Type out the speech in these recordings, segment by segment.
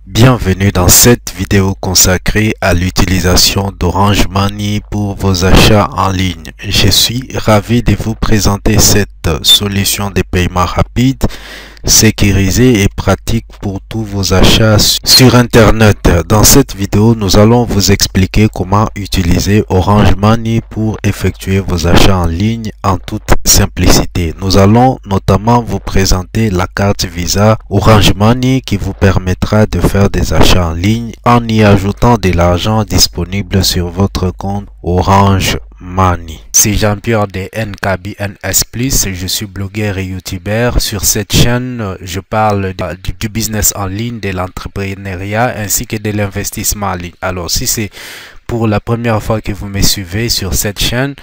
Bienvenue dans cette vidéo consacrée à l'utilisation d'Orange Money pour vos achats en ligne. Je suis ravi de vous présenter cette solution de paiement rapide, sécurisée et pratique pour tous vos achats sur Internet. Dans cette vidéo, nous allons vous expliquer comment utiliser Orange Money pour effectuer vos achats en ligne en toute simplicité. Nous allons notamment vous présenter la carte Visa Orange Money qui vous permettra de faire des achats en ligne en y ajoutant de l'argent disponible sur votre compte Orange Money. C'est Jean-Pierre de NKBNS+, je suis blogueur et youtubeur. Sur cette chaîne, je parle du business en ligne, de l'entrepreneuriat ainsi que de l'investissement en ligne. Alors, si c'est pour la première fois que vous me suivez sur cette chaîne,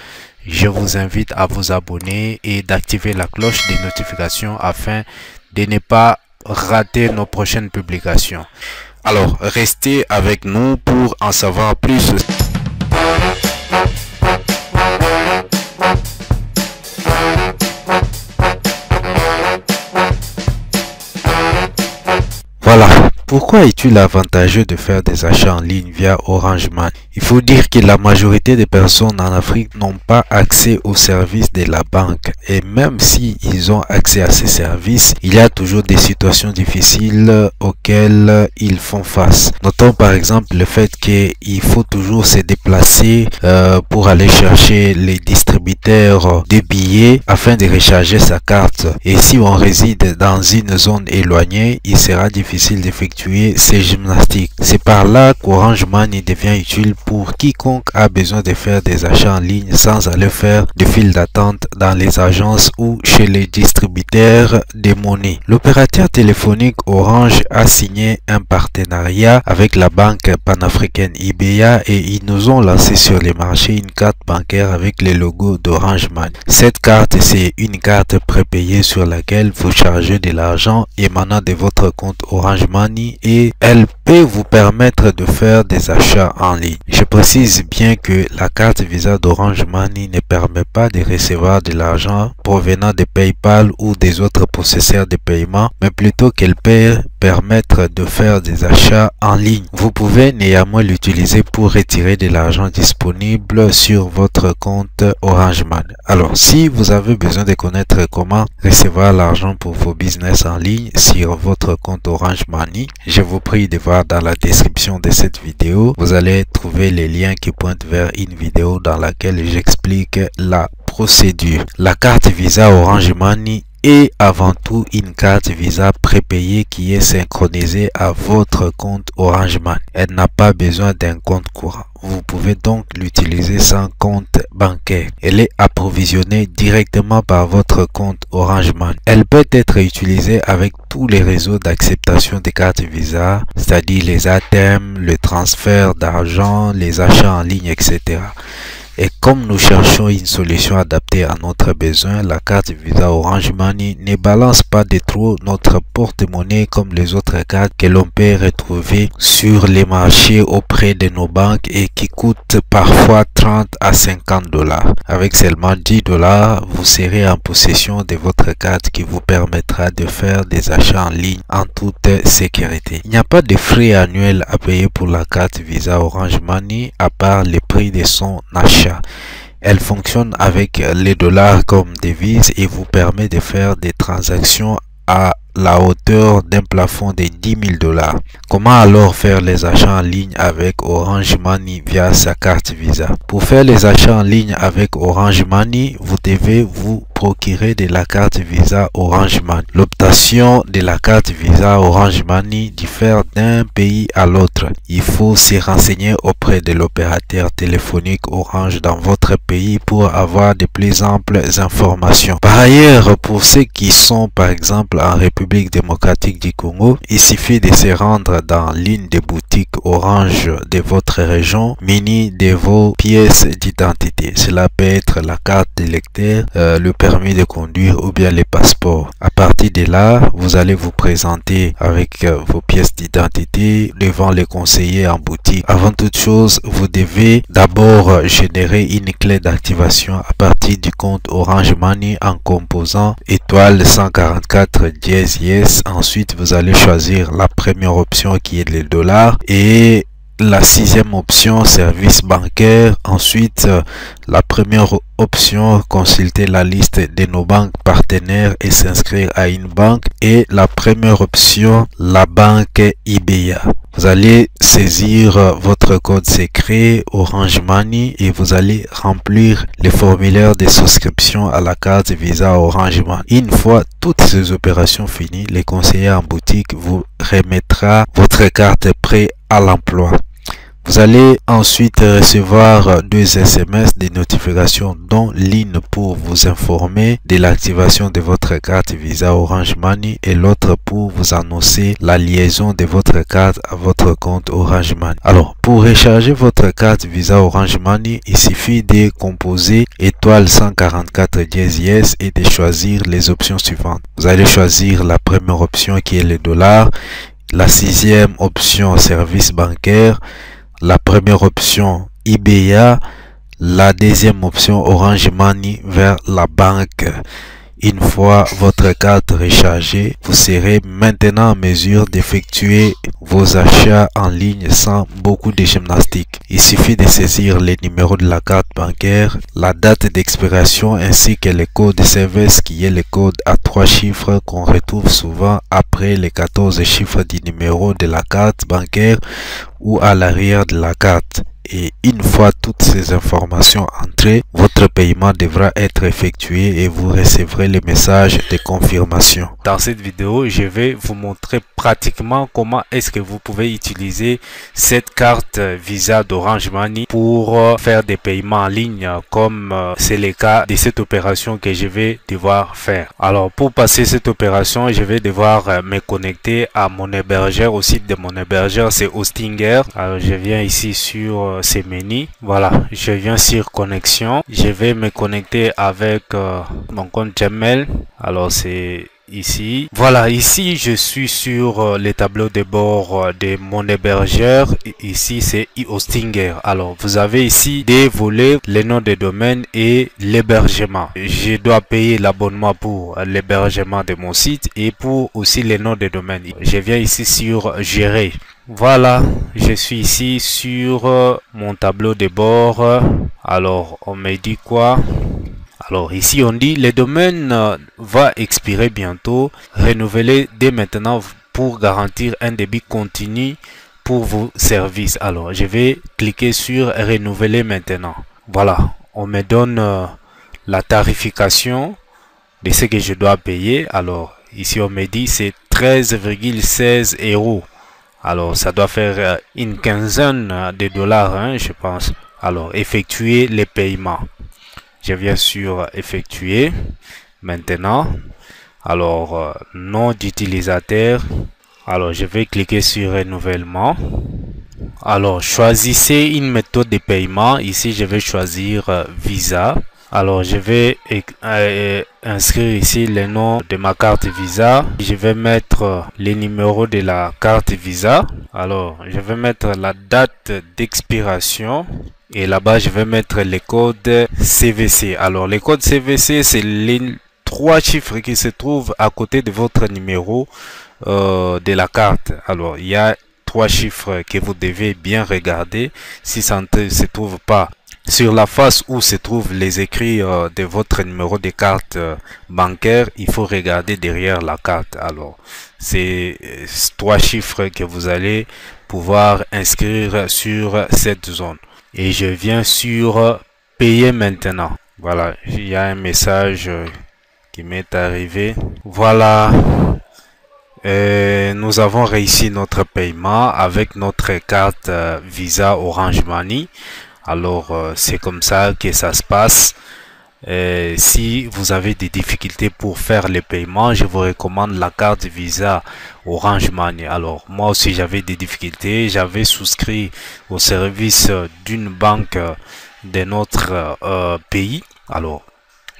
je vous invite à vous abonner et d'activer la cloche des notifications afin de ne pas rater nos prochaines publications. Alors, restez avec nous pour en savoir plus. Voilà. Pourquoi est-il avantageux de faire des achats en ligne via Orange Money? Il faut dire que la majorité des personnes en Afrique n'ont pas accès aux services de la banque. Et même s'ils ont accès à ces services, il y a toujours des situations difficiles auxquelles ils font face. Notons par exemple le fait qu'il faut toujours se déplacer pour aller chercher les distributeurs de billets afin de recharger sa carte. Et si on réside dans une zone éloignée, il sera difficile d'effectuer ces gymnastiques. C'est par là qu'Orange Money devient utile pour quiconque a besoin de faire des achats en ligne sans aller faire de file d'attente dans les agences ou chez les distributeurs de monnaie. L'opérateur téléphonique Orange a signé un partenariat avec la banque panafricaine IBEA et ils nous ont lancé sur les marchés une carte bancaire avec le logo d'Orange Money. Cette carte, c'est une carte prépayée sur laquelle vous chargez de l'argent émanant de votre compte Orange Money et elle peut vous permettre de faire des achats en ligne. Je précise bien que la carte Visa d'Orange Money ne permet pas de recevoir de l'argent provenant de PayPal ou des autres processeurs de paiement, mais plutôt qu'elle peut permettre de faire des achats en ligne. Vous pouvez néanmoins l'utiliser pour retirer de l'argent disponible sur votre compte Orange Money. Alors, si vous avez besoin de connaître comment recevoir l'argent pour vos business en ligne sur votre compte Orange Money, je vous prie de voir dans la description de cette vidéo. Vous allez trouver les liens qui pointent vers une vidéo dans laquelle j'explique la procédure. La carte Visa Orange Money est avant tout une carte Visa prépayée qui est synchronisée à votre compte Orange Money. Elle n'a pas besoin d'un compte courant. Vous pouvez donc l'utiliser sans compte bancaire. Elle est approvisionnée directement par votre compte Orange Money. Elle peut être utilisée avec tous les réseaux d'acceptation des cartes Visa, c'est-à-dire les ATM, le transfert d'argent, les achats en ligne, etc. Et comme nous cherchons une solution adaptée à notre besoin, la carte Visa Orange Money ne balance pas de trop notre porte-monnaie comme les autres cartes que l'on peut retrouver sur les marchés auprès de nos banques et qui coûtent parfois 30 à 50 $. Avec seulement 10 $, vous serez en possession de votre carte qui vous permettra de faire des achats en ligne en toute sécurité. Il n'y a pas de frais annuels à payer pour la carte Visa Orange Money à part le prix de son achat. Elle fonctionne avec les dollars comme devise et vous permet de faire des transactions à la hauteur d'un plafond de 10 000 $. Comment alors faire les achats en ligne avec Orange Money via sa carte Visa? Pour faire les achats en ligne avec Orange Money, vous devez vous procurer de la carte Visa Orange Money. L'obtention de la carte Visa Orange Money diffère d'un pays à l'autre. Il faut se renseigner auprès de l'opérateur téléphonique Orange dans votre pays pour avoir de plus amples informations. Par ailleurs, pour ceux qui sont par exemple en République démocratique du Congo, il suffit de se rendre dans l'une des boutiques boutique Orange de votre région munie de vos pièces d'identité. Cela peut être la carte d'électeur, le permis de conduire ou bien les passeports. À partir de là, vous allez vous présenter avec vos pièces d'identité devant les conseillers en boutique. Avant toute chose, vous devez d'abord générer une clé d'activation à partir du compte Orange Money en composant étoile 144 dièse yes. Ensuite, vous allez choisir la première option qui est le dollar et la sixième option service bancaire. Ensuite, la première option, consulter la liste de nos banques partenaires et s'inscrire à une banque. Et la première option, la banque IBEA. Vous allez saisir votre code secret Orange Money et vous allez remplir le formulaire de souscription à la carte Visa Orange Money. Une fois toutes ces opérations finies, les conseillers en boutique vous remettra votre carte prête à l'emploi. Vous allez ensuite recevoir 2 SMS de notification, dont l'une pour vous informer de l'activation de votre carte Visa Orange Money et l'autre pour vous annoncer la liaison de votre carte à votre compte Orange Money. Alors, pour recharger votre carte Visa Orange Money, il suffit de composer étoile 144 dièse yes et de choisir les options suivantes. Vous allez choisir la première option qui est le dollar, la sixième option service bancaire, la première option IBEA, la deuxième option Orange Money vers la banque. Une fois votre carte rechargée, vous serez maintenant en mesure d'effectuer vos achats en ligne sans beaucoup de gymnastique. Il suffit de saisir les numéros de la carte bancaire, la date d'expiration ainsi que le code CVS qui est le code à 3 chiffres qu'on retrouve souvent après les 14 chiffres du numéro de la carte bancaire ou à l'arrière de la carte. Et une fois toutes ces informations entrées, votre paiement devra être effectué et vous recevrez le message de confirmation. Dans cette vidéo, je vais vous montrer pratiquement comment est-ce que vous pouvez utiliser cette carte Visa d'Orange Money pour faire des paiements en ligne comme c'est le cas de cette opération que je vais devoir faire. Alors pour passer cette opération, je vais devoir me connecter à mon hébergeur, au site de mon hébergeur, c'est Hostinger. Alors je viens ici sur ces menus, voilà, je viens sur connexion, je vais me connecter avec mon compte Gmail. Alors c'est ici, voilà, ici je suis sur les tableaux de bord de mon hébergeur. Ici c'est eHostinger. Alors vous avez ici des volets, les noms de domaine et l'hébergement. Je dois payer l'abonnement pour l'hébergement de mon site et pour aussi les noms de domaine. Je viens ici sur gérer. Voilà, je suis ici sur mon tableau de bord. Alors on me dit quoi? Alors ici on dit le domaine va expirer bientôt, renouvelez dès maintenant pour garantir un débit continu pour vos services. Alors je vais cliquer sur renouveler maintenant. Voilà, on me donne la tarification de ce que je dois payer. Alors ici on me dit c'est 13,16 €. Alors ça doit faire une quinzaine de dollars, hein, je pense. Alors effectuer les paiements. Je viens sur effectuer maintenant. Alors nom d'utilisateur. Alors je vais cliquer sur renouvellement. Alors choisissez une méthode de paiement. Ici je vais choisir Visa. Alors je vais inscrire ici le nom de ma carte Visa. Je vais mettre les numéros de la carte Visa. Alors je vais mettre la date d'expiration. Et là-bas, je vais mettre les codes CVC. Alors, les codes CVC, c'est les 3 chiffres qui se trouvent à côté de votre numéro de la carte. Alors, il y a 3 chiffres que vous devez bien regarder. Si ça ne se trouve pas sur la face où se trouvent les écrits de votre numéro de carte bancaire, il faut regarder derrière la carte. Alors, c'est 3 chiffres que vous allez pouvoir inscrire sur cette zone. Et je viens sur payer maintenant. Voilà, il y a un message qui m'est arrivé. Voilà, nous avons réussi notre paiement avec notre carte Visa Orange Money. Alors c'est comme ça que ça se passe. Si vous avez des difficultés pour faire les paiements, je vous recommande la carte Visa Orange Money. Alors moi aussi j'avais des difficultés, j'avais souscrit au service d'une banque de notre pays. Alors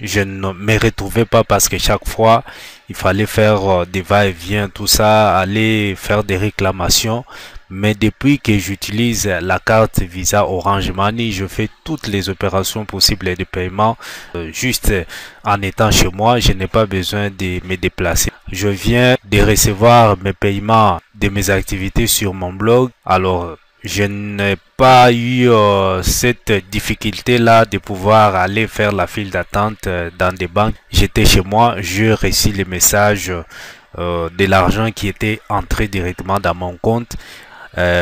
je ne me retrouvais pas parce que chaque fois il fallait faire des va-et-vient, tout ça, aller faire des réclamations. Mais depuis que j'utilise la carte Visa Orange Money, je fais toutes les opérations possibles de paiement juste en étant chez moi. Je n'ai pas besoin de me déplacer. Je viens de recevoir mes paiements de mes activités sur mon blog. Alors je n'ai pas eu cette difficulté-là de pouvoir aller faire la file d'attente dans des banques. J'étais chez moi, je reçus les messages de l'argent qui était entré directement dans mon compte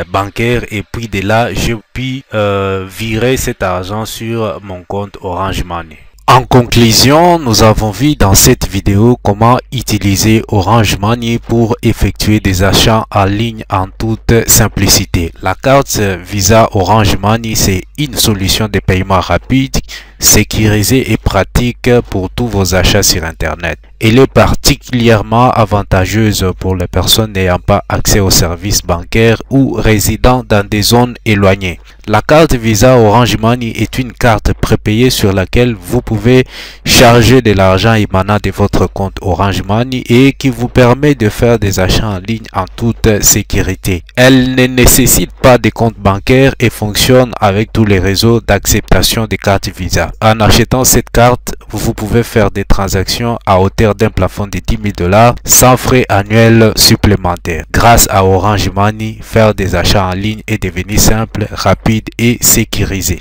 bancaire, et puis de là, je puis virer cet argent sur mon compte Orange Money. En conclusion, nous avons vu dans cette vidéo comment utiliser Orange Money pour effectuer des achats en ligne en toute simplicité. La carte Visa Orange Money, c'est une solution de paiement rapide, sécurisée et pratique pour tous vos achats sur Internet. Elle est particulièrement avantageuse pour les personnes n'ayant pas accès aux services bancaires ou résidant dans des zones éloignées. La carte Visa Orange Money est une carte prépayée sur laquelle vous pouvez charger de l'argent émanant de votre compte Orange Money et qui vous permet de faire des achats en ligne en toute sécurité. Elle ne nécessite pas de compte bancaire et fonctionne avec tous les réseaux d'acceptation des cartes Visa. En achetant cette carte, vous pouvez faire des transactions à hauteur d'un plafond de 10 000 $ sans frais annuels supplémentaires. Grâce à Orange Money, faire des achats en ligne est devenu simple, rapide et sécurisé.